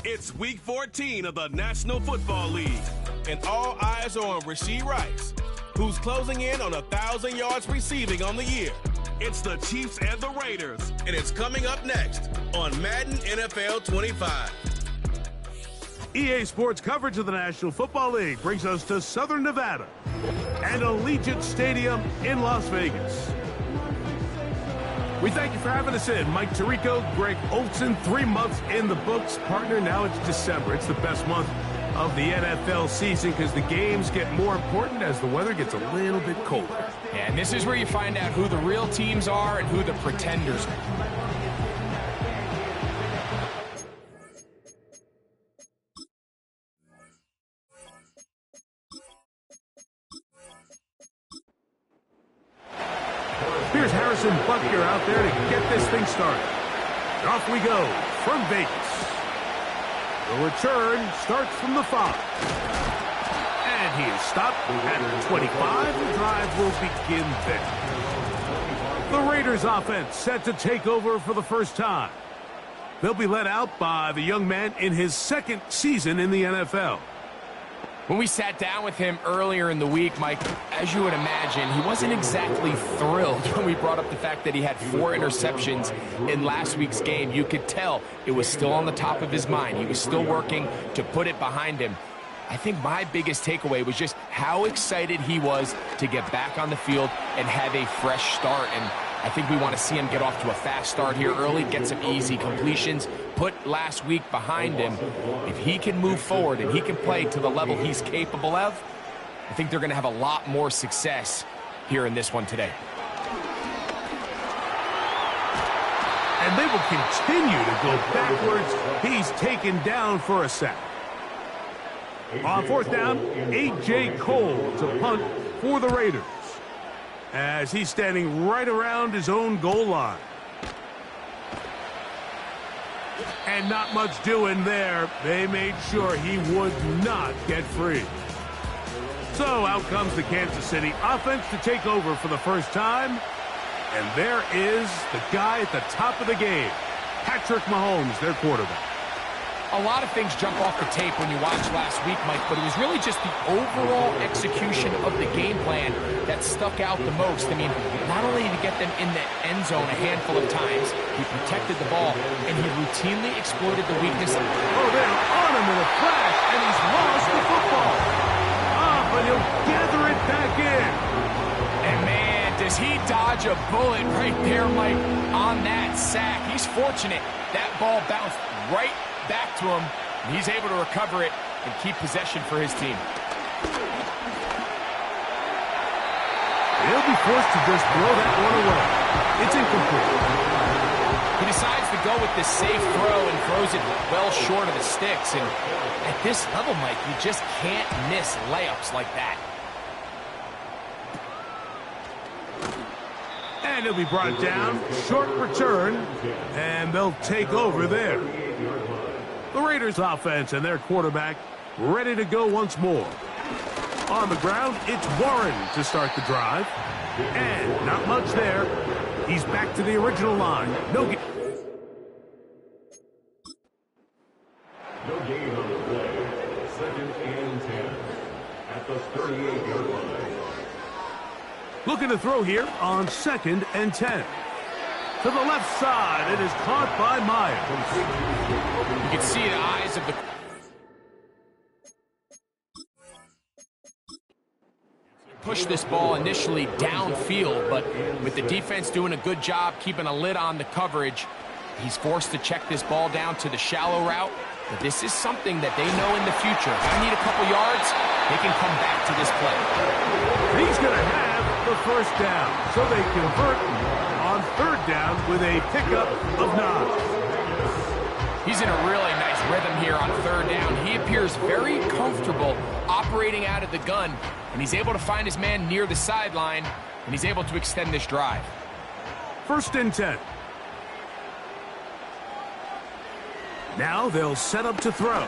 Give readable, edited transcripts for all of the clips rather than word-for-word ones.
It's Week 14 of the National Football League, and all eyes are on Rashee Rice, who's closing in on 1,000 yards receiving on the year. It's the Chiefs and the Raiders, and it's coming up next on Madden NFL 25. EA Sports coverage of the National Football League brings us to Southern Nevada and Allegiant Stadium in Las Vegas. We thank you for having us in. Mike Tirico, Greg Olson, 3 months in the books. Partner, now it's December. It's the best month of the NFL season because the games get more important as the weather gets a little bit colder. Yeah, and this is where you find out who the real teams are and who the pretenders are. Here's Harrison Butker out there to get this thing started. And off we go from Vegas. The return starts from the 5. And he is stopped at the 25. The drive will begin there. The Raiders offense set to take over for the first time. They'll be led out by the young man in his 2nd season in the NFL. When we sat down with him earlier in the week, Mike, as you would imagine, he wasn't exactly thrilled when we brought up the fact that he had 4 interceptions in last week's game. You could tell it was still on the top of his mind. He was still working to put it behind him. I think my biggest takeaway was just how excited he was to get back on the field and have a fresh start. And I think we want to see him get off to a fast start here early, get some easy completions, put last week behind him. If he can move forward and he can play to the level he's capable of, I think they're going to have a lot more success here in this one today. And they will continue to go backwards. He's taken down for a sack. On 4th down, A.J. Cole to punt for the Raiders, as he's standing right around his own goal line. And not much doing there. They made sure he would not get free. So out comes the Kansas City offense to take over for the first time. And there is the guy at the top of the game, Patrick Mahomes, their quarterback. A lot of things jump off the tape when you watch last week, Mike, but it was really just the overall execution of the game plan that stuck out the most. I mean, not only did he get them in the end zone a handful of times, he protected the ball, and he routinely exploited the weakness. Oh, they're on him in a flash, and he's lost the football. But he'll gather it back in. And, man, does he dodge a bullet right there, Mike, on that sack. He's fortunate that ball bounced right back to him, and he's able to recover it and keep possession for his team. He'll be forced to just throw that one away. It's incomplete. He decides to go with the safe throw and throws it well short of the sticks. And at this level, Mike, you just can't miss layups like that. And he'll be brought down. Short return, and they'll take over there. The Raiders offense and their quarterback ready to go once more. On the ground, it's Warren to start the drive. And not much there. He's back to the original line. No gain on the play. 2nd and 10 at the 38-yard line. Looking to throw here on 2nd and 10. To the left side, it is caught by Myers. You can see the eyes of the... Push this ball initially downfield, but with the defense doing a good job keeping a lid on the coverage, he's forced to check this ball down to the shallow route. But this is something that they know in the future. If they need a couple yards, they can come back to this play. He's going to have the first down, so they convert on 3rd down with a pickup of 9. He's in a really nice rhythm here on 3rd down. He appears very comfortable operating out of the gun, and he's able to find his man near the sideline, and he's able to extend this drive. 1st and 10. Now they'll set up to throw.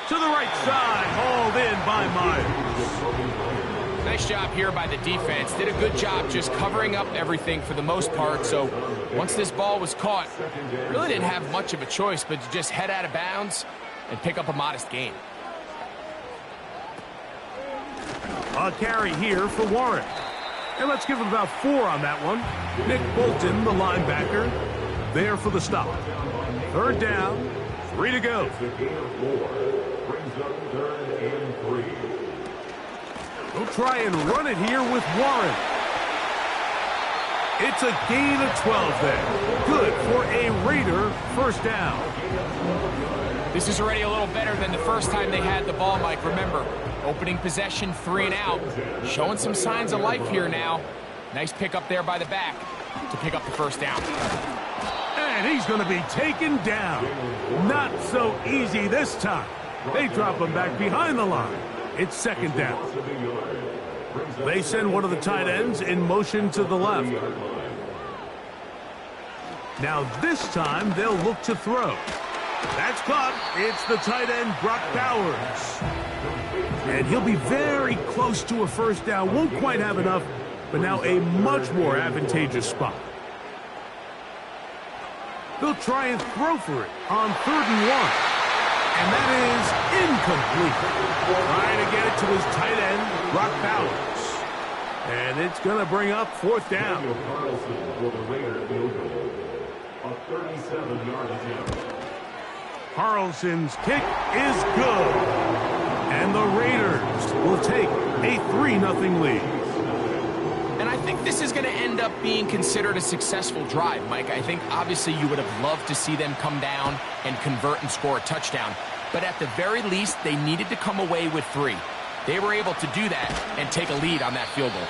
To the right side, hauled in by Myers. Nice job here by the defense. Did a good job just covering up everything for the most part. So once this ball was caught, really didn't have much of a choice but to just head out of bounds and pick up a modest gain. A carry here for Warren. And let's give him about 4 on that one. Nick Bolton, the linebacker, there for the stop. 3rd down, 3 to go. We'll try and run it here with Warren. It's a gain of 12 there. Good for a Raider 1st down. This is already a little better than the first time they had the ball, Mike. Remember, opening possession, 3 and out. Showing some signs of life here now. Nice pick up there by the back to pick up the 1st down. And he's going to be taken down. Not so easy this time. They drop him back behind the line. It's 2nd down. They send one of the tight ends in motion to the left. Now this time they'll look to throw. That's caught. It's the tight end, Brock Bowers. And he'll be very close to a 1st down. Won't quite have enough, but now a much more advantageous spot. They'll try and throw for it on 3rd and 1. And that is incomplete. Trying to get it to his tight end, Brock Bowers. And it's going to bring up 4th down. Carlson's kick is good. And the Raiders will take a 3-0 lead. And I think this is going to end up being considered a successful drive, Mike. I think obviously you would have loved to see them come down and convert and score a touchdown. But at the very least, they needed to come away with 3. They were able to do that and take a lead on that field goal.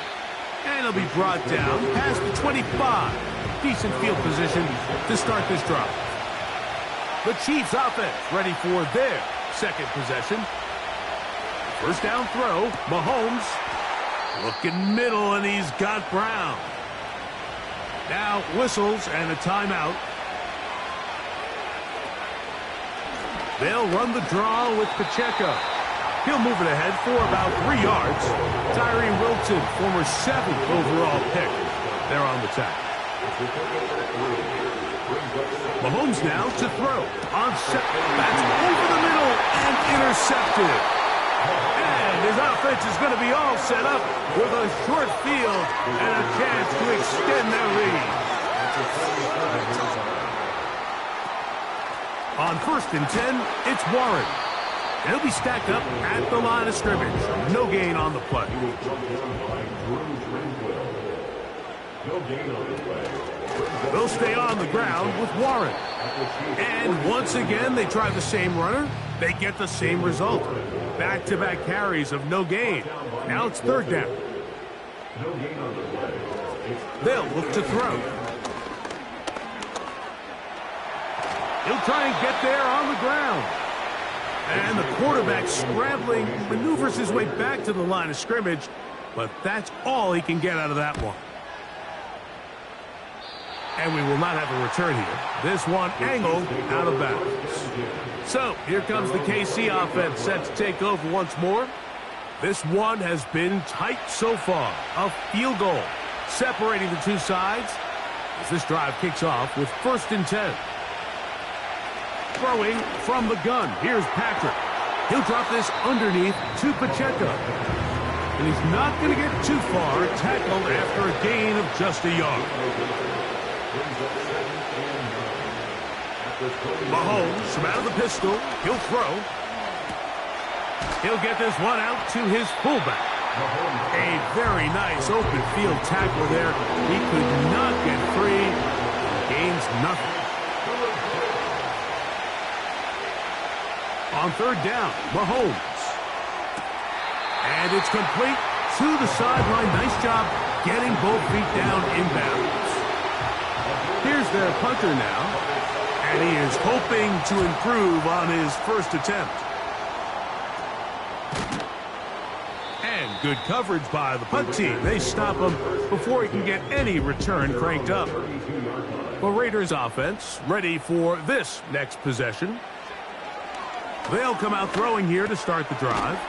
And he'll be brought down past the 25. Decent field position to start this drive. The Chiefs offense ready for their 2nd possession. 1st down throw, Mahomes. Looking middle, and he's got Brown. Now whistles and a timeout. They'll run the draw with Pacheco. He'll move it ahead for about 3 yards. Tyree Wilton, former 7th overall pick. They're on the tack. Mahomes now to throw. On set. That's over the middle and intercepted. And his offense is going to be all set up with a short field and a chance to extend their lead. On 1st and 10, it's Warren. He'll be stacked up at the line of scrimmage. No gain on the play. They'll stay on the ground with Warren. And once again, they try the same runner. They get the same result. Back-to-back carries of no gain. Now it's 3rd down. They'll look to throw. He'll try and get there on the ground. And the quarterback scrambling, maneuvers his way back to the line of scrimmage, but that's all he can get out of that one. And we will not have a return here. This one angled out of bounds. So here comes the KC offense set to take over once more. This one has been tight so far. A field goal separating the two sides as this drive kicks off with 1st and 10. Throwing from the gun. Here's Patrick. He'll drop this underneath to Pacheco. And he's not going to get too far. Tackled after a gain of just a yard. Mahomes from out of the pistol. He'll throw. He'll get this one out to his fullback. A very nice open field tackle there. He could not get free. Gains nothing. On 3rd down, Mahomes. And it's complete to the sideline. Nice job getting both feet down inbounds. Here's their punter now. And he is hoping to improve on his 1st attempt. And good coverage by the punt team. They stop him before he can get any return cranked up. The Raiders offense ready for this next possession. They'll come out throwing here to start the drive.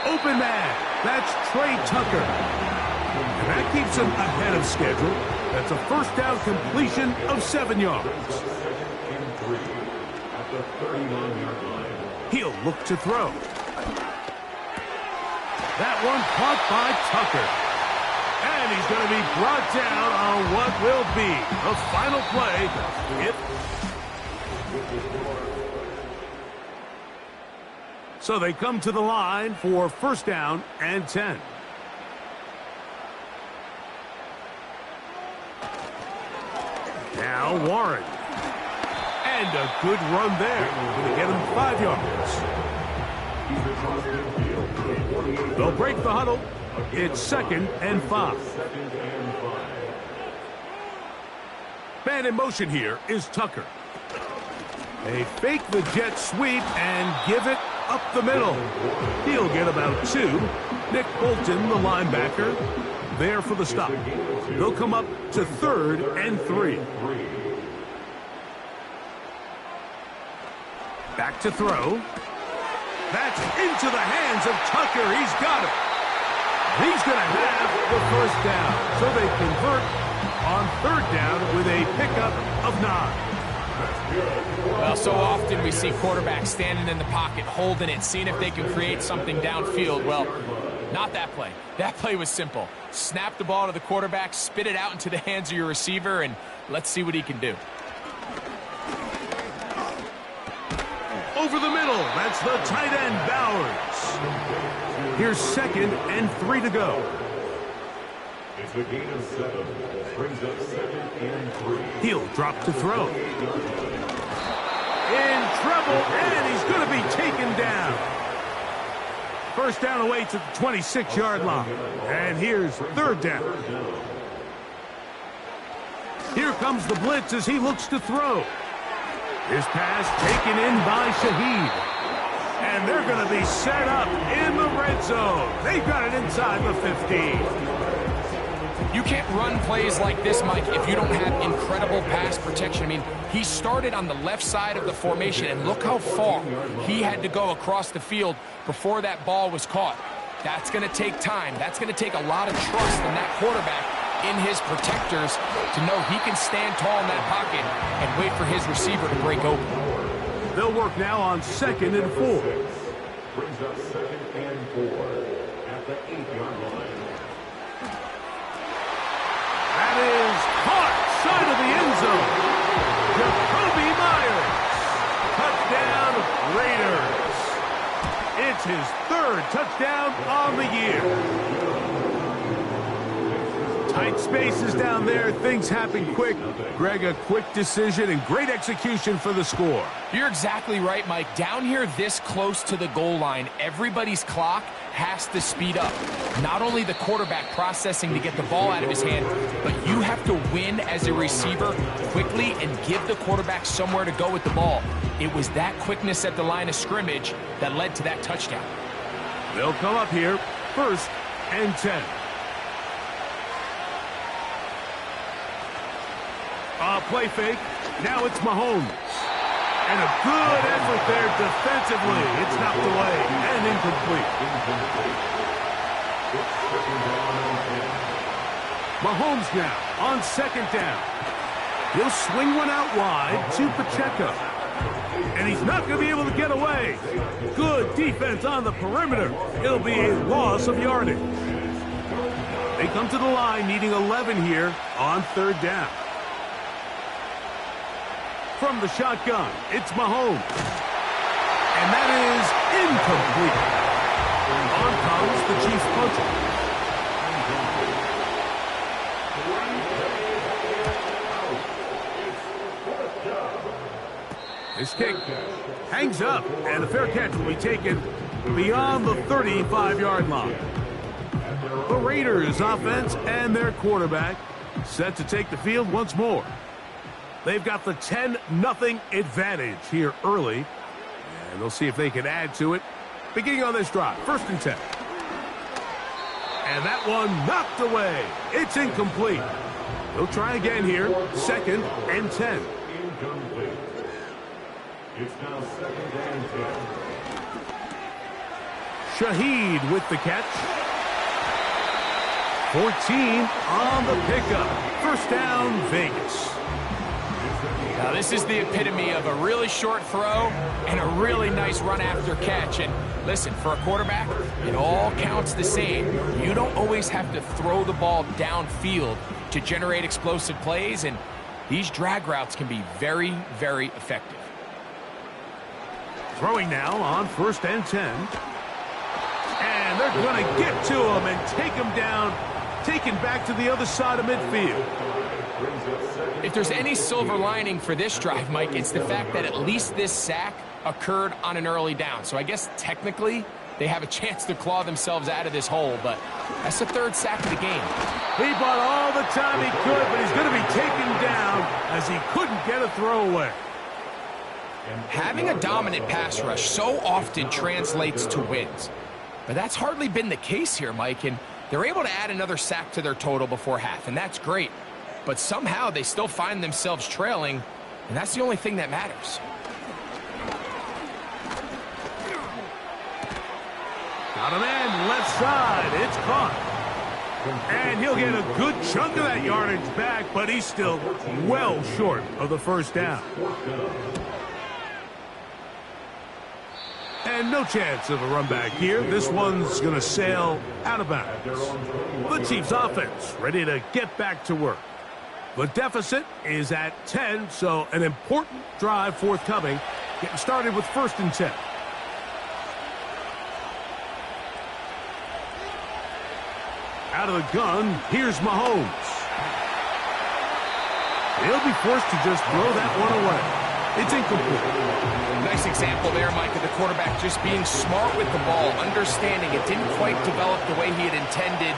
Open man. That's Trey Tucker. And that keeps him ahead of schedule. That's a first down completion of 7 yards. He'll look to throw. That one caught by Tucker. And he's going to be brought down on what will be the final play. So they come to the line for first down and 10. Now Warren. And a good run there. Going to get him 5 yards. They'll break the huddle. It's 2nd and 5. Man in motion here is Tucker. They fake the jet sweep and give it up the middle. He'll get about 2. Nick Bolton, the linebacker, there for the stop. They'll come up to 3rd and 3. Back to throw. That's into the hands of Tucker. He's got it. He's going to have the first down. So they convert on 3rd down with a pickup of 9. Well, so often we see quarterbacks standing in the pocket, holding it, seeing if they can create something downfield. Well, not that play. That play was simple. Snap the ball to the quarterback, spit it out into the hands of your receiver, and let's see what he can do. Over the middle, that's the tight end, Bowers. Here's 2nd and 3 to go. It's a gain of 7. Brings up 2nd and 3. He'll drop to throw. In trouble, and he's going to be taken down. First down away to the 26-yard line. And here's 3rd down. Here comes the blitz as he looks to throw. His pass taken in by Shaheed. And they're going to be set up in the red zone. They've got it inside the 15. You can't run plays like this, Mike, if you don't have incredible pass protection. I mean, he started on the left side of the formation, and look how far he had to go across the field before that ball was caught. That's going to take time. That's going to take a lot of trust in that quarterback in his protectors to know he can stand tall in that pocket and wait for his receiver to break open. They'll work now on 2nd and 4. Brings up 2nd and 4 at the 8-yard line. That is caught side of the end zone. Jacoby Myers. Touchdown, Raiders. It's his 3rd touchdown on the year. Tight spaces down there. Things happen quick. Greg, a quick decision and great execution for the score. You're exactly right, Mike. Down here this close to the goal line, everybody's clock has to speed up. Not only the quarterback processing to get the ball out of his hand, but you have to win as a receiver quickly and give the quarterback somewhere to go with the ball. It was that quickness at the line of scrimmage that led to that touchdown. They'll come up here, 1st and 10. Play fake. Now it's Mahomes. And a good effort there defensively. It's knocked away and incomplete. Mahomes now on 2nd down. He'll swing one out wide to Pacheco. And he's not going to be able to get away. Good defense on the perimeter. It'll be a loss of yardage. They come to the line needing 11 here on 3rd down. From the shotgun, it's Mahomes. And that is incomplete. On comes the Chiefs punter. This kick hangs up, and a fair catch will be taken beyond the 35-yard line. The Raiders offense and their quarterback set to take the field once more. They've got the 10-0 advantage here early. And they'll see if they can add to it. Beginning on this drive, 1st and 10. And that one knocked away. It's incomplete. They'll try again here, 2nd and 10. Incomplete. It's now 2nd and 10. Shaheed with the catch. 14 on the pickup. First down, Vegas. Now, this is the epitome of a really short throw and a really nice run after catch. And listen, for a quarterback, it all counts the same. You don't always have to throw the ball downfield to generate explosive plays, and these drag routes can be very, very effective. Throwing now on 1st and 10. And they're going to get to him and take him down, taken back to the other side of midfield. If there's any silver lining for this drive, Mike, it's the fact that at least this sack occurred on an early down. So I guess technically they have a chance to claw themselves out of this hole, but that's the 3rd sack of the game. He bought all the time he could, but he's going to be taken down as he couldn't get a throwaway. Having a dominant pass rush so often translates to wins. But that's hardly been the case here, Mike, and they're able to add another sack to their total before half, and that's great. But somehow they still find themselves trailing, and that's the only thing that matters. Got a man left side. It's caught. And he'll get a good chunk of that yardage back, but he's still well short of the first down. And no chance of a run back here. This one's going to sail out of bounds. The Chiefs offense ready to get back to work. The deficit is at 10, so an important drive forthcoming. Getting started with 1st and 10. Out of the gun, here's Mahomes. He'll be forced to just throw that one away. It's incomplete. Nice example there, Mike, of the quarterback just being smart with the ball, understanding it didn't quite develop the way he had intended.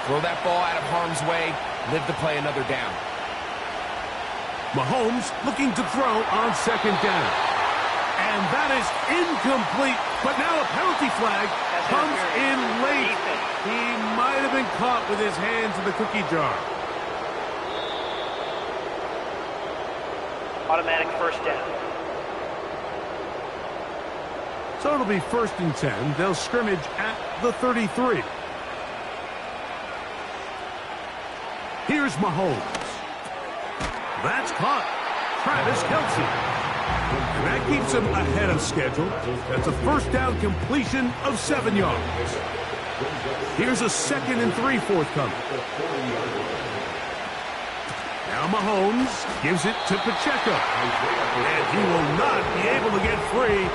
Throw that ball out of harm's way, live to play another down. Mahomes looking to throw on 2nd down. And that is incomplete, but now a penalty flag comes in late. He might have been caught with his hands in the cookie jar. Automatic 1st down. So it'll be 1st and 10. They'll scrimmage at the 33. Here's Mahomes. That's caught. Travis Kelce. And that keeps him ahead of schedule. That's a 1st down completion of 7 yards. Here's a 2nd and 3 forthcoming. Now Mahomes gives it to Pacheco. And he will not be able to get free.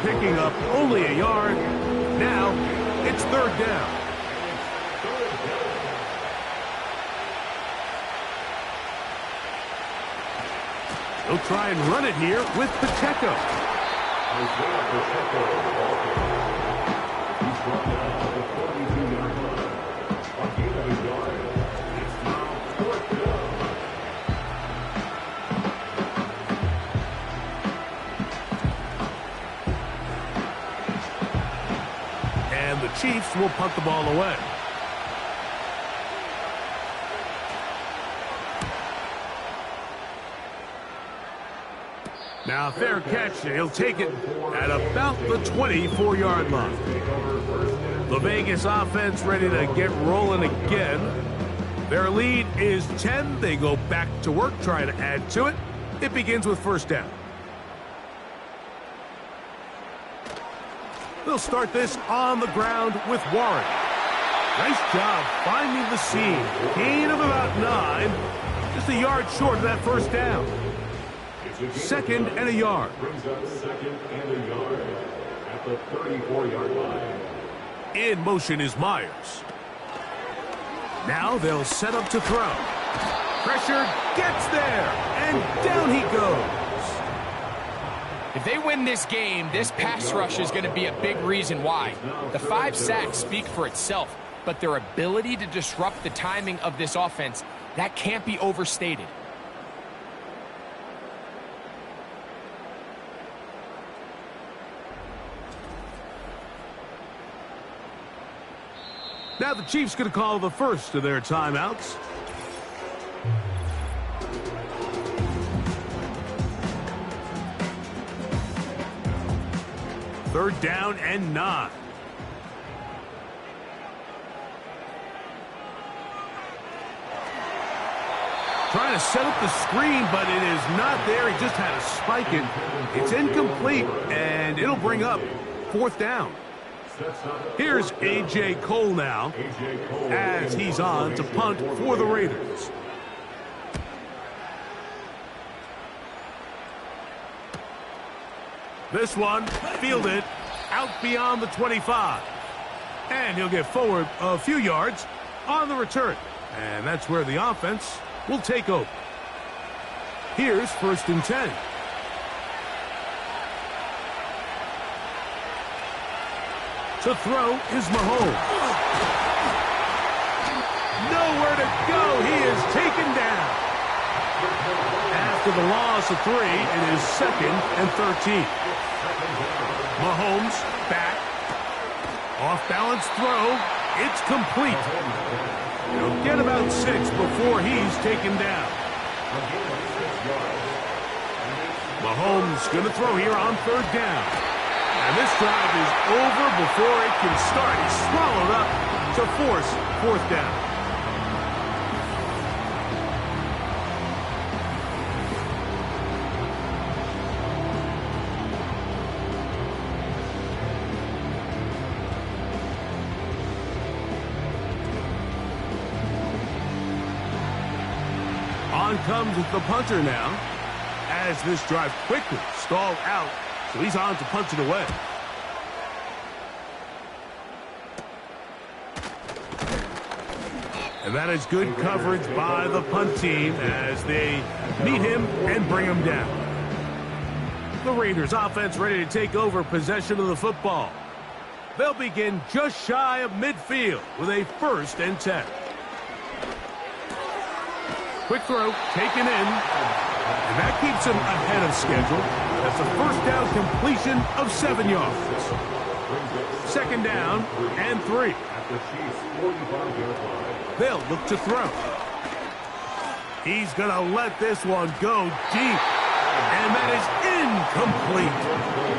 Picking up only a yard. Now it's 3rd down. He'll try and run it here with Pacheco. And the Chiefs will punt the ball away. Now, fair catch, and he'll take it at about the 24-yard line. The Vegas offense ready to get rolling again. Their lead is 10. They go back to work, trying to add to it. It begins with 1st down. They'll start this on the ground with Warren. Nice job finding the seam. Gain of about 9. Just a yard short of that 1st down. 2nd and a yard. Brings up 2nd and a yard at the 34-yard line. In motion is Myers. Now they'll set up to throw. Pressure gets there, and down he goes. If they win this game, this pass rush is going to be a big reason why. The 5 sacks speak for itself, but their ability to disrupt the timing of this offense, that can't be overstated. Now the Chiefs going to call the first of their timeouts. Third down and 9. Trying to set up the screen, but it is not there. He just had to spike it. It's incomplete, and it'll bring up 4th down. Here's A.J. Cole now as he's on to punt for the Raiders. This one fielded out beyond the 25. And he'll get forward a few yards on the return. And that's where the offense will take over. Here's 1st and 10. To throw is Mahomes. Nowhere to go. He is taken down. After the loss of 3, it is 2nd and 13. Mahomes back. Off-balance throw. It's complete. He'll get about 6 before he's taken down. Mahomes going to throw here on 3rd down. And this drive is over before it can start. He's swallowed up to force 4th down. On comes the punter now as this drive quickly stalled out, so he's on to punch it away. And that is good coverage by the punt team as they meet him and bring him down. The Raiders offense ready to take over possession of the football. They'll begin just shy of midfield with a 1st and 10. Quick throw, taken in, and that keeps him ahead of schedule. That's a 1st down completion of 7 yards. 2nd down and 3. They'll look to throw. He's going to let this one go deep, and that is incomplete.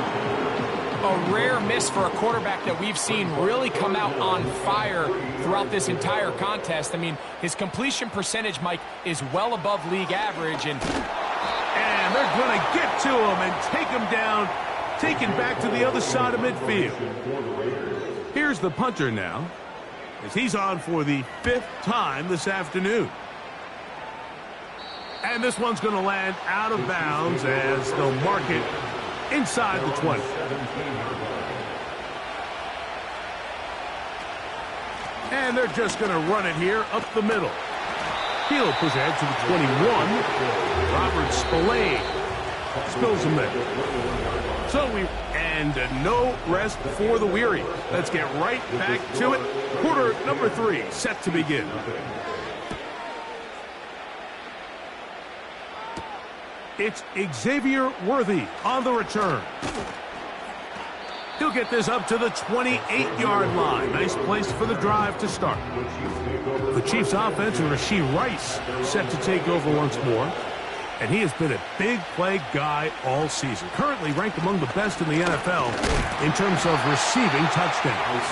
A rare miss for a quarterback that we've seen really come out on fire throughout this entire contest. I mean, his completion percentage, Mike, is well above league average. And they're going to get to him and take him down, taken back to the other side of midfield. Here's the punter now as he's on for the 5th time this afternoon. And this one's going to land out of bounds as they'll mark it inside the 20. And they're just going to run it here up the middle. He'll push ahead to the 21. Robert Spillane spills him there. So no rest for the weary. Let's get right back to it. Quarter number 3 set to begin. It's Xavier Worthy on the return. He'll get this up to the 28-yard line. Nice place for the drive to start. The Chiefs offense, Rashee Rice, set to take over once more. And he has been a big play guy all season. Currently ranked among the best in the NFL in terms of receiving touchdowns.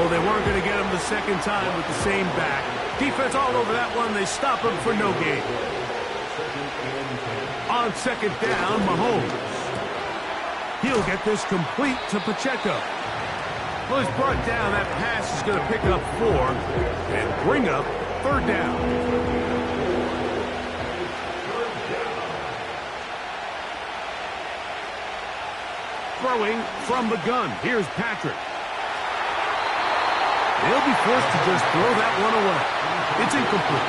Well, they weren't going to get him the 2nd time with the same back. Defense all over that one. They stop him for no gain. On 2nd down, Mahomes. He'll get this complete to Pacheco. Well, he's brought down. That pass is going to pick up 4 and bring up 3rd down. Throwing from the gun. Here's Patrick. They'll be forced to just throw that one away. It's incomplete.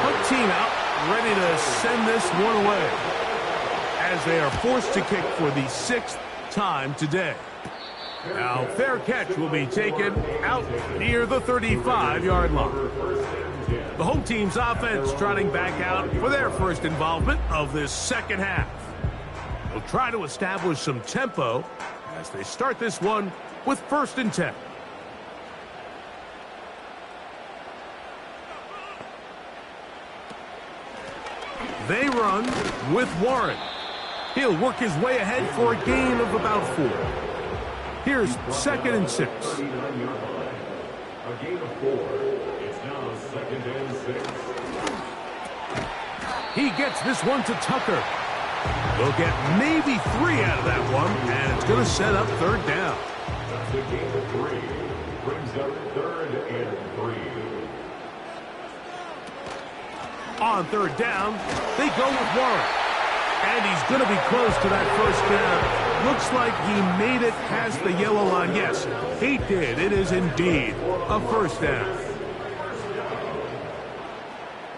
Punt team out, ready to send this one away as they are forced to kick for the 6th time today. Now, fair catch will be taken out near the 35-yard line. The home team's offense trotting back out for their first involvement of this 2nd half. They'll try to establish some tempo as they start this one with 1st and 10. They run with Warren. He'll work his way ahead for a gain of about 4. Here's 2nd and 6. A gain of 4. It's now 2nd and 6. He gets this one to Tucker. They'll get maybe 3 out of that one, and it's going to set up third down. That's the game of 3. Brings up 3rd and 3. On third down, they go with Warren. And he's going to be close to that first down. Looks like he made it past the yellow line. Yes, he did. It is indeed a first down.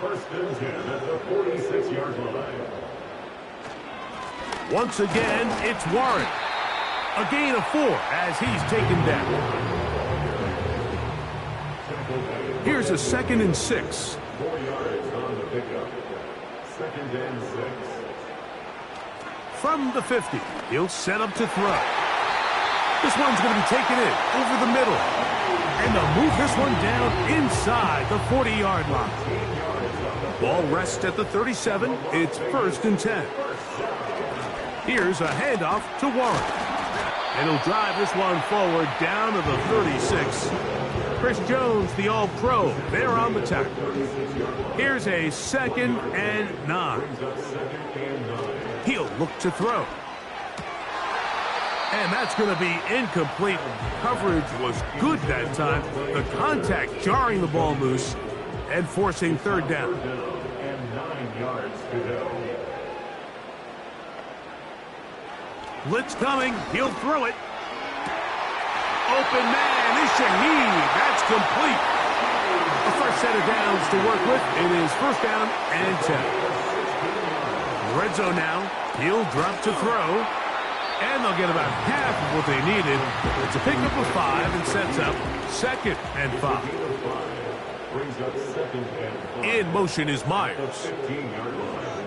First and 10 at the 46-yard line. Once again, it's Warren. A gain of 4 as he's taken down. Here's a 2nd and 6. 4 yards on the pickup. 2nd and 6. From the 50, he'll set up to throw. This one's going to be taken in over the middle. And they'll move this one down inside the 40-yard line. Ball rests at the 37. It's 1st and 10. Here's a handoff to Warren. And he'll drive this one forward down to the 36. Chris Jones, the All-Pro, there on the tackle. Here's a 2nd and 9. He'll look to throw. And that's going to be incomplete. Coverage was good that time. The contact jarring the ball loose and forcing third down. And 9 yards to go. Blitz coming. He'll throw it. Open man is Shaheed. That's complete. The first set of downs to work with. It is 1st down and 10. Red zone now. He'll drop to throw. And they'll get about half of what they needed. It's a pickup of 5 and sets up 2nd and 5. Brings up 2nd and 5. In motion is Myers. 15-yard line.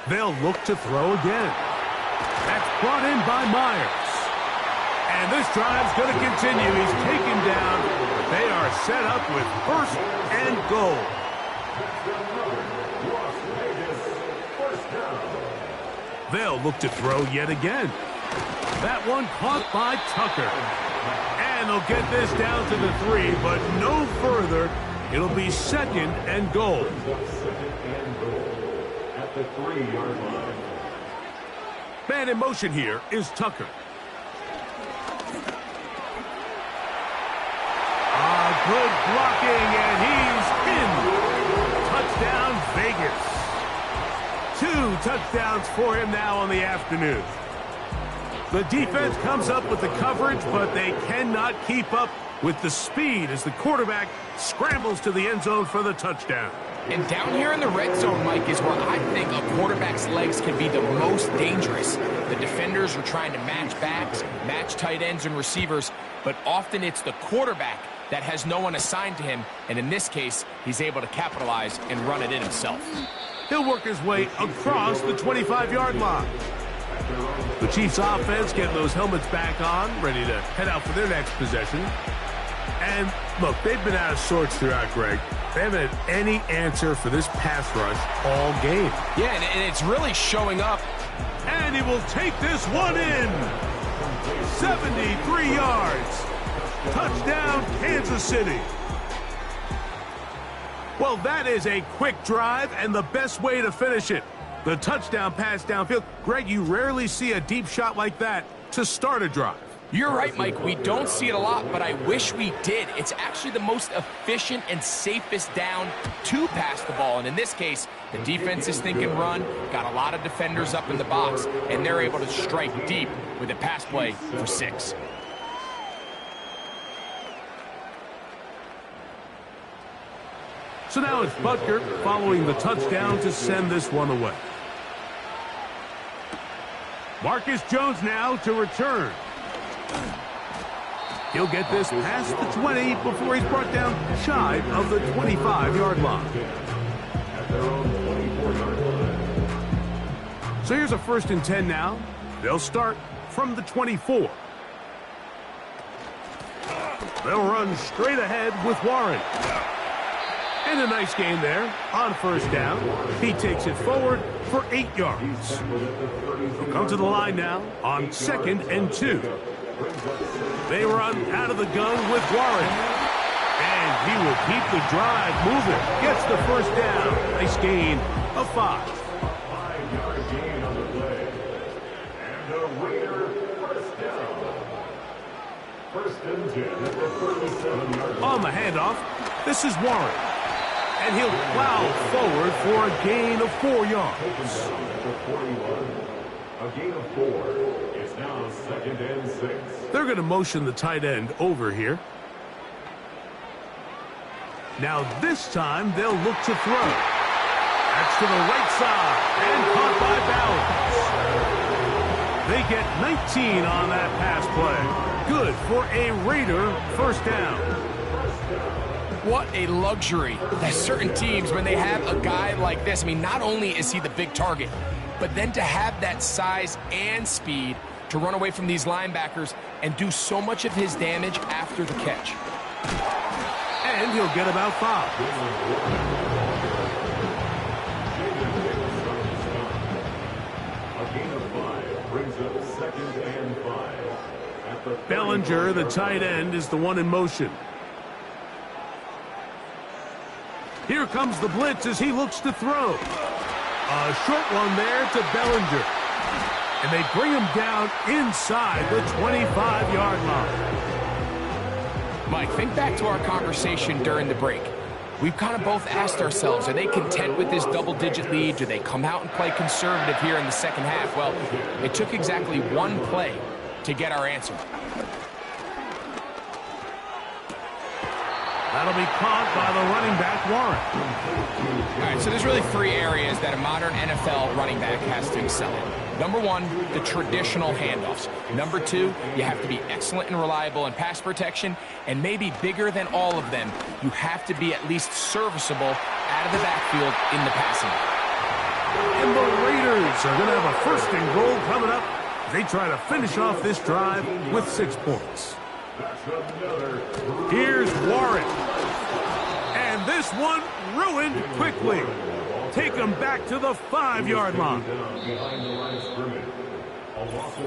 They'll look to throw again. That's brought in by Myers. And this drive's going to continue. He's taken down. They are set up with 1st and goal. They'll look to throw yet again. That one caught by Tucker. And they'll get this down to the 3, but no further. It'll be 2nd and goal. 2nd and goal at the 3-yard line. Man in motion here is Tucker. Good blocking, and he's in. Touchdown, Vegas. 2 touchdowns for him now on the afternoon. The defense comes up with the coverage, but they cannot keep up with the speed as the quarterback scrambles to the end zone for the touchdown. And down here in the red zone, Mike, is where I think a quarterback's legs can be the most dangerous. The defenders are trying to match backs, match tight ends and receivers, but often it's the quarterback that has no one assigned to him, and in this case, he's able to capitalize and run it in himself. He'll work his way across the 25-yard line. The Chiefs' offense getting those helmets back on, ready to head out for their next possession. And, look, they've been out of sorts throughout, Greg. They haven't had any answer for this pass rush all game. Yeah, and it's really showing up. And he will take this one in. 73 yards. Touchdown, Kansas City. Well, that is a quick drive and the best way to finish it. The touchdown pass downfield. Greg, you rarely see a deep shot like that to start a drive. You're right, Mike. We don't see it a lot, but I wish we did. It's actually the most efficient and safest down to pass the ball. And in this case, the defense is thinking run, got a lot of defenders up in the box, and they're able to strike deep with a pass play for 6. So now it's Butker following the touchdown to send this one away. Marcus Jones now to return. He'll get this past the 20 before he's brought down shy of the 25-yard line. So here's a 1st and 10 now. They'll start from the 24. They'll run straight ahead with Warren. And a nice gain there on 1st down. He takes it forward for 8 yards. He'll come to the line now on 2nd and 2. They run out of the gun with Warren. And He will keep the drive moving. Gets the first down. Nice gain of 5. 5-yard gain on the play. And a Raider first down. First and 10 at the 37-yard line. On the handoff, this is Warren. And he'll plow forward for a gain of 4 yards. Taken down at the 41. A gain of 4. It's now 2nd and 6. They're going to motion the tight end over here. Now this time they'll look to throw. That's to the right side and caught by Bowers. They get 19 on that pass play. Good for a Raider first down. What a luxury that certain teams, when they have a guy like this, I mean, not only is he the big target, but then to have that size and speed to run away from these linebackers and do so much of his damage after the catch. And he'll get about 5. A gain of 5 brings up 2nd and 5. At the Bellinger, the tight end, is the one in motion. Here comes the blitz as he looks to throw. A short one there to Bellinger. And they bring him down inside the 25-yard line. Mike, think back to our conversation during the break. We've kind of both asked ourselves, are they content with this double-digit lead? Do they come out and play conservative here in the second half? Well, it took exactly one play to get our answer. That'll be caught by the running back, Warren. All right, so there's really 3 areas that a modern NFL running back has to excel in. Number 1, the traditional handoffs. Number 2, you have to be excellent and reliable in pass protection. And maybe bigger than all of them, you have to be at least serviceable out of the backfield in the passing. And the Raiders are going to have a first and goal coming up. They try to finish off this drive with 6 points. Here's Warren. And this one ruined quickly. Take him back to the 5-yard line.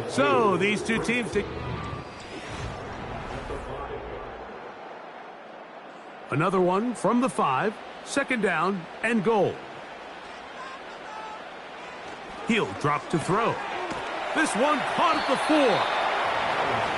So these two teams take another one from the 5, 2nd down and goal. He'll drop to throw. This one caught at the 4.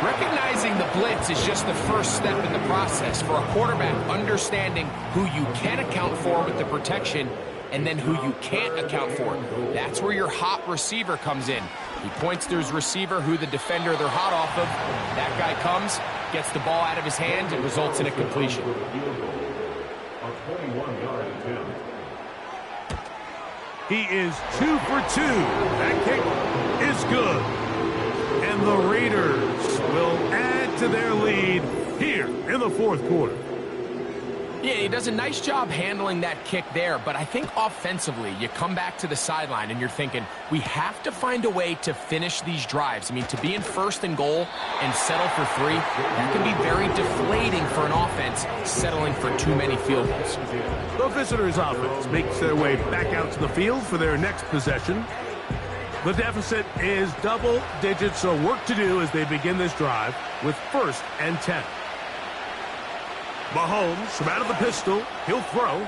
Recognizing the blitz is just the first step in the process for a quarterback, understanding who you can account for with the protection and then who you can't account for. That's where your hot receiver comes in. He points to his receiver, who the defender they're hot off of. That guy comes, gets the ball out of his hand, and results in a completion. A 21-yard attempt. He is 2 for 2. That kick is good. And the Raiders will add to their lead here in the 4th quarter. Yeah, he does a nice job handling that kick there, but I think offensively, you come back to the sideline and you're thinking, we have to find a way to finish these drives. I mean, to be in 1st and goal and settle for 3, that can be very deflating for an offense settling for too many field goals. The visitors' offense makes their way back out to the field for their next possession. The deficit is double digits, so work to do as they begin this drive with 1st and 10. Mahomes from out of the pistol. He'll throw.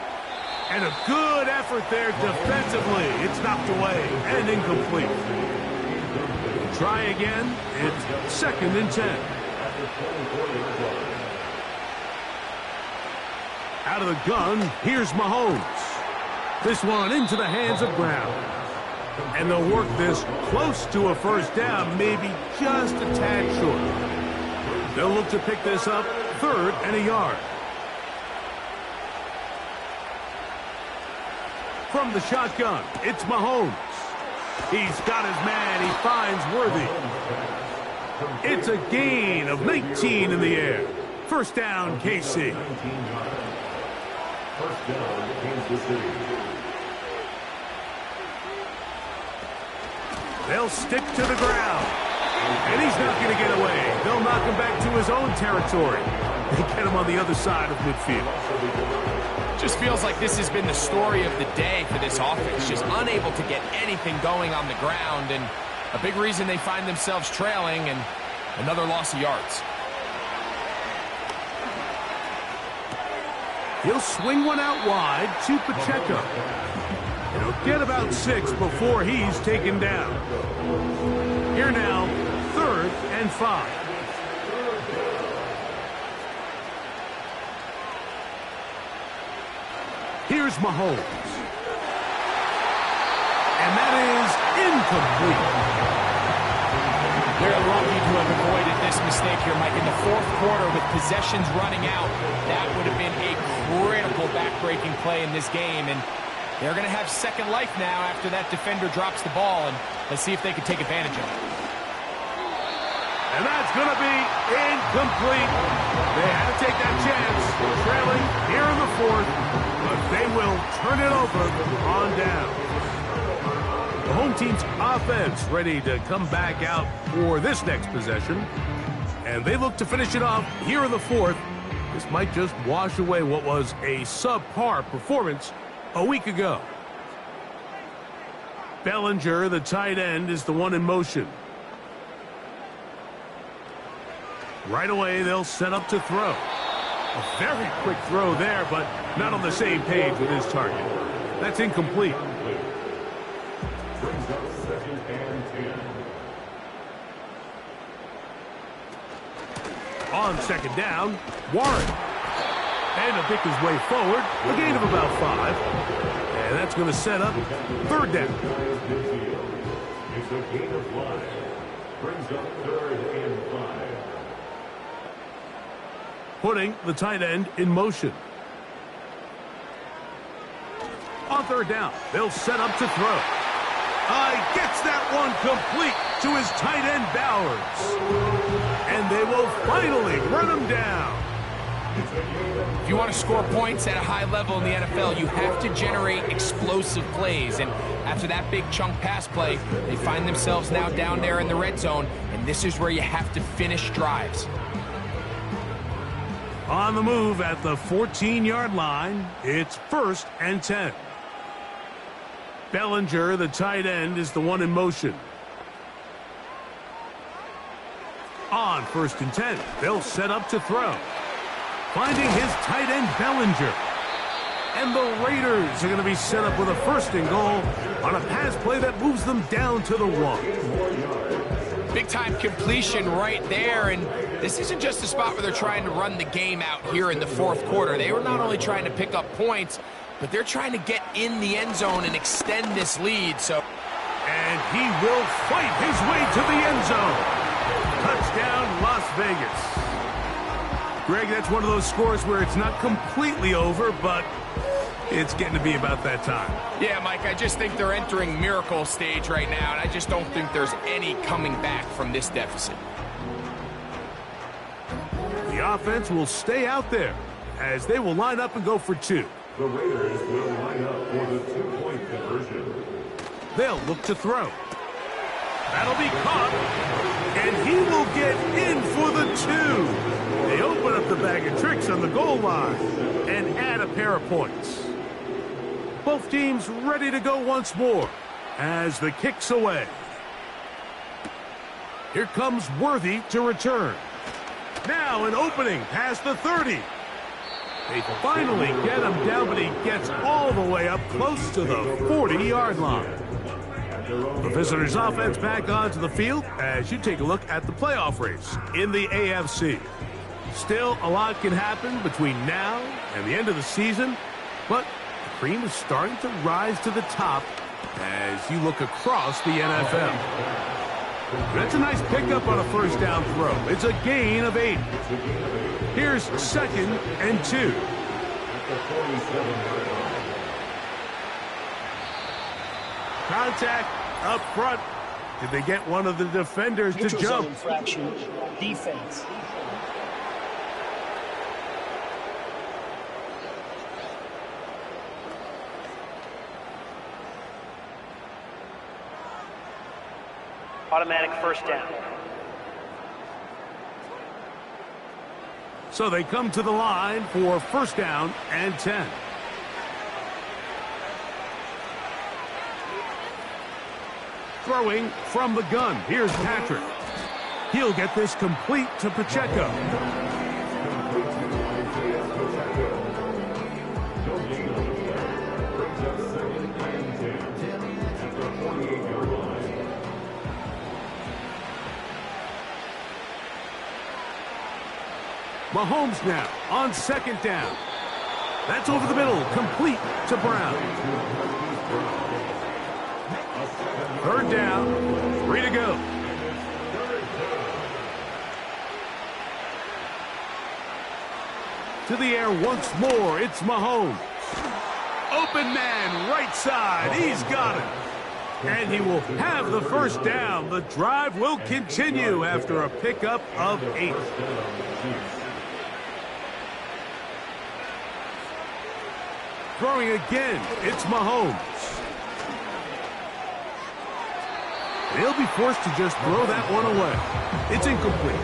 And a good effort there defensively. It's knocked away and incomplete. Try again. It's 2nd and 10. Out of the gun, here's Mahomes. This one into the hands of Brown. And they'll work this close to a first down, maybe just a tad short. They'll look to pick this up 3rd and a yard. From the shotgun, it's Mahomes. He's got his man. He finds Worthy. It's a gain of 19 in the air. First down, KC. First down, Kansas City. They'll stick to the ground. And he's not going to get away. They'll knock him back to his own territory. They get him on the other side of midfield. Just feels like this has been the story of the day for this offense. Just unable to get anything going on the ground. And a big reason they find themselves trailing and another loss of yards. He'll swing one out wide to Pacheco. He'll get about 6 before he's taken down. Here now, 3rd and 5. Here's Mahomes. And that is incomplete. They're lucky to have avoided this mistake here, Mike. In the 4th quarter, with possessions running out, that would have been a critical back-breaking play in this game. And they're going to have second life now after that defender drops the ball. And let's see if they can take advantage of it. And that's going to be incomplete. They had to take that chance, trailing here in the 4th, but they will turn it over on down. The home team's offense ready to come back out for this next possession, and they look to finish it off here in the 4th. This might just wash away what was a subpar performance a week ago. Bellinger, the tight end, is the one in motion. Right away, they'll set up to throw. A very quick throw there, but not on the same page with his target. That's incomplete. Brings up 2nd and 10. On 2nd down, Warren. And he'll pick his way forward, a gain of about 5. And that's going to set up 3rd down. It's a gain of 5. Brings up 3rd and 5. Putting the tight end in motion. On 3rd down, they'll set up to throw. Gets that one complete to his tight end Bowers. And they will finally run him down. If you want to score points at a high level in the NFL, you have to generate explosive plays. And after that big chunk pass play, they find themselves now down there in the red zone. And this is where you have to finish drives. On the move at the 14-yard line, it's 1st and 10. Bellinger, the tight end, is the one in motion. On 1st and 10, they'll set up to throw. Finding his tight end, Bellinger. And the Raiders are going to be set up with a 1st and goal on a pass play that moves them down to the 1. Big-time completion right there, and this isn't just a spot where they're trying to run the game out here in the 4th quarter. They were not only trying to pick up points, but they're trying to get in the end zone and extend this lead. And he will fight his way to the end zone. Touchdown, Las Vegas. Greg, that's one of those scores where it's not completely over, but it's getting to be about that time. Yeah, Mike, I just think they're entering miracle stage right now, and I just don't think there's any coming back from this deficit. The offense will stay out there as they will line up and go for 2. The Raiders will line up for the 2-point conversion. They'll look to throw. That'll be caught, and he will get in for the 2. They open up the bag of tricks on the goal line and add a pair of points. Both teams ready to go once more as the kick's away. Here comes Worthy to return. Now an opening past the 30. They finally get him down, but he gets all the way up close to the 40-yard line. The visitors' offense back onto the field as you take a look at the playoff race in the AFC. Still, a lot can happen between now and the end of the season, but the cream is starting to rise to the top as you look across the NFL. That's a nice pickup on a 1st down throw. It's a gain of 8. Here's 2nd and 2. Contact up front. Did they get one of the defenders to jump? Infraction, defense. Automatic 1st down. So they come to the line for 1st down and 10. Throwing from the gun. Here's Patrick. He'll get this complete to Pacheco. Mahomes now on second down. That's over the middle, complete to Brown. Third down, 3 to go. To the air once more, it's Mahomes. Open man, right side, he's got it. And he will have the first down. The drive will continue after a pickup of 8. Throwing again, it's Mahomes. He'll be forced to just throw that one away. It's incomplete.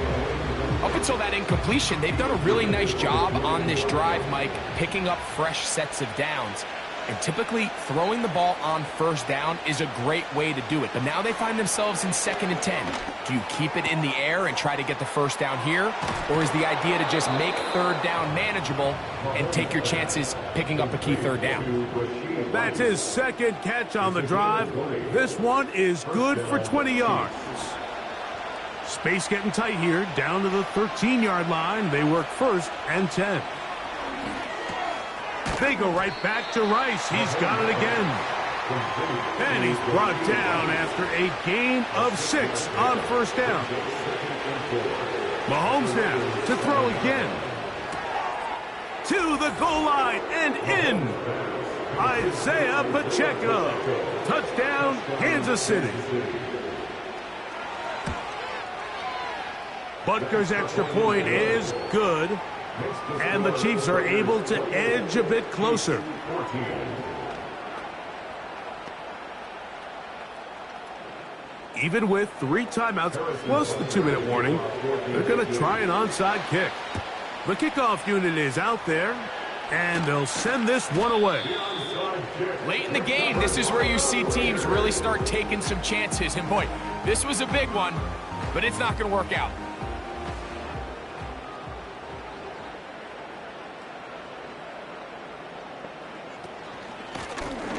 Up until that incompletion, they've done a really nice job on this drive, Mike, picking up fresh sets of downs. And typically, throwing the ball on first down is a great way to do it. But now they find themselves in 2nd and 10. Do you keep it in the air and try to get the first down here? Or is the idea to just make third down manageable and take your chances picking up a key third down? That's his second catch on the drive. This one is good for 20 yards. Space getting tight here, down to the 13-yard line. They work 1st and 10. They go right back to Rice. He's got it again. And he's brought down after a gain of 6 on first down. Mahomes now to throw again. To the goal line and in. Isaiah Pacheco. Touchdown, Kansas City. Butker's extra point is good. And the Chiefs are able to edge a bit closer. Even with 3 timeouts plus the 2-minute warning, they're going to try an onside kick. The kickoff unit is out there, and they'll send this one away. Late in the game, this is where you see teams really start taking some chances. And boy, this was a big one, but it's not going to work out.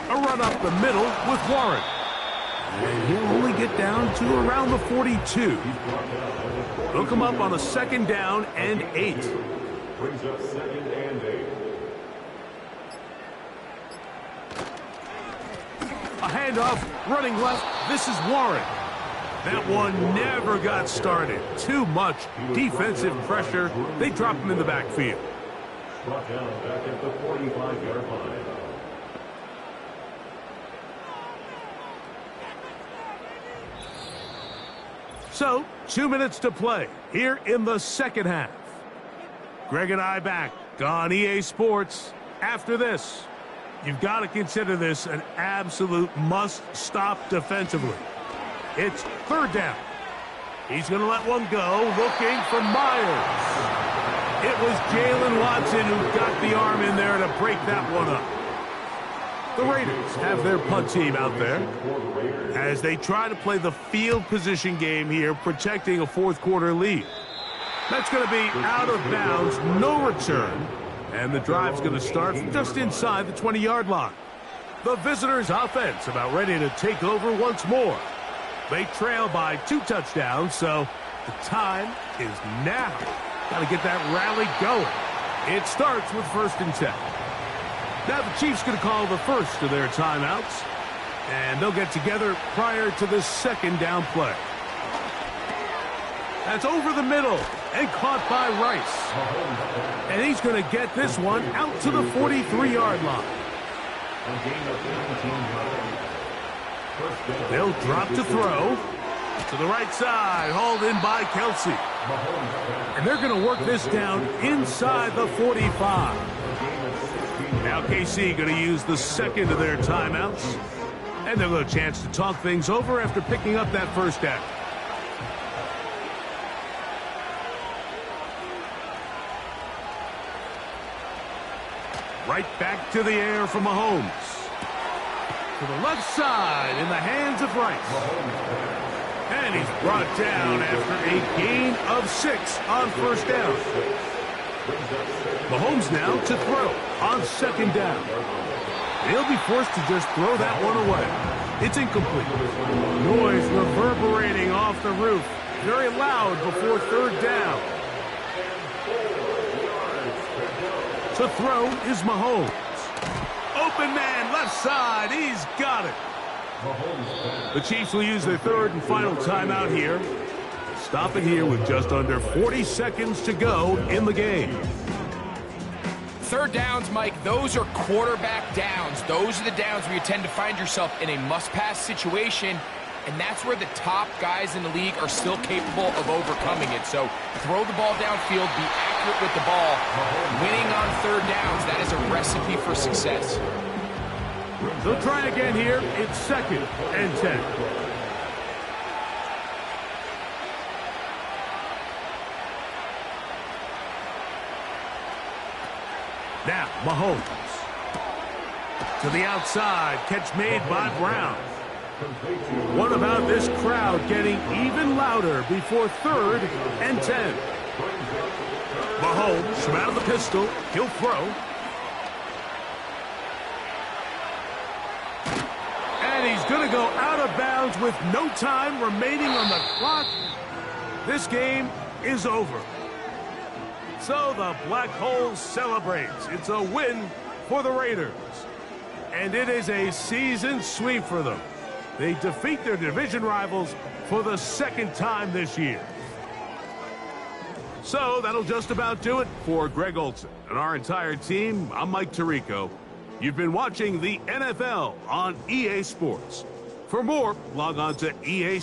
A run up the middle with Warren. And he'll only get down to around the 42. They'll come up on a 2nd down and 8. Brings up 2nd and 8. A handoff, running left. This is Warren. That one never got started. Too much defensive pressure. They drop him in the backfield. Brought down back at the 45-yard line. So, 2 minutes to play here in the second half. Greg and I back on EA Sports. After this, you've got to consider this an absolute must-stop defensively. It's 3rd down. He's going to let one go, looking for Myers. It was Jalen Watson who got the arm in there to break that one up. The Raiders have their punt team out there as they try to play the field position game here, protecting a 4th-quarter lead. That's going to be out of bounds, no return, and the drive's going to start just inside the 20-yard line. The visitors' offense about ready to take over once more. They trail by 2 touchdowns, so the time is now. Got to get that rally going. It starts with 1st and 10. Now the Chiefs going to call the first of their timeouts, and they'll get together prior to the 2nd down play. That's over the middle and caught by Rice. And he's going to get this one out to the 43-yard line. They'll drop to throw. To the right side, hauled in by Kelsey. And they're going to work this down inside the 45. Now KC going to use the 2nd of their timeouts. And they'll have a chance to talk things over after picking up that first down. Right back to the air for Mahomes. To the left side in the hands of Rice. And he's brought down after a gain of 6 on first down. Mahomes now to throw on 2nd down. He'll be forced to just throw that one away. It's incomplete. Noise reverberating off the roof. Very loud before 3rd down. To throw is Mahomes. Open man, left side. He's got it. The Chiefs will use their third and final timeout here. Stop it here with just under 40 seconds to go in the game. Third downs, Mike, those are quarterback downs. Those are the downs where you tend to find yourself in a must-pass situation, and that's where the top guys in the league are still capable of overcoming it. So throw the ball downfield, be accurate with the ball. Winning on third downs, that is a recipe for success. They'll try again here. It's 2nd and 10. Now, Mahomes. To the outside. Catch made by Brown. What about this crowd getting even louder before 3rd and 10? Mahomes from out of the pistol. He'll throw. And he's going to go out of bounds with no time remaining on the clock. This game is over. So the Black Hole celebrates. It's a win for the Raiders. And it is a season sweep for them. They defeat their division rivals for the 2nd time this year. So that'll just about do it for Greg Olson and our entire team. I'm Mike Tirico. You've been watching the NFL on EA Sports. For more, log on to EA.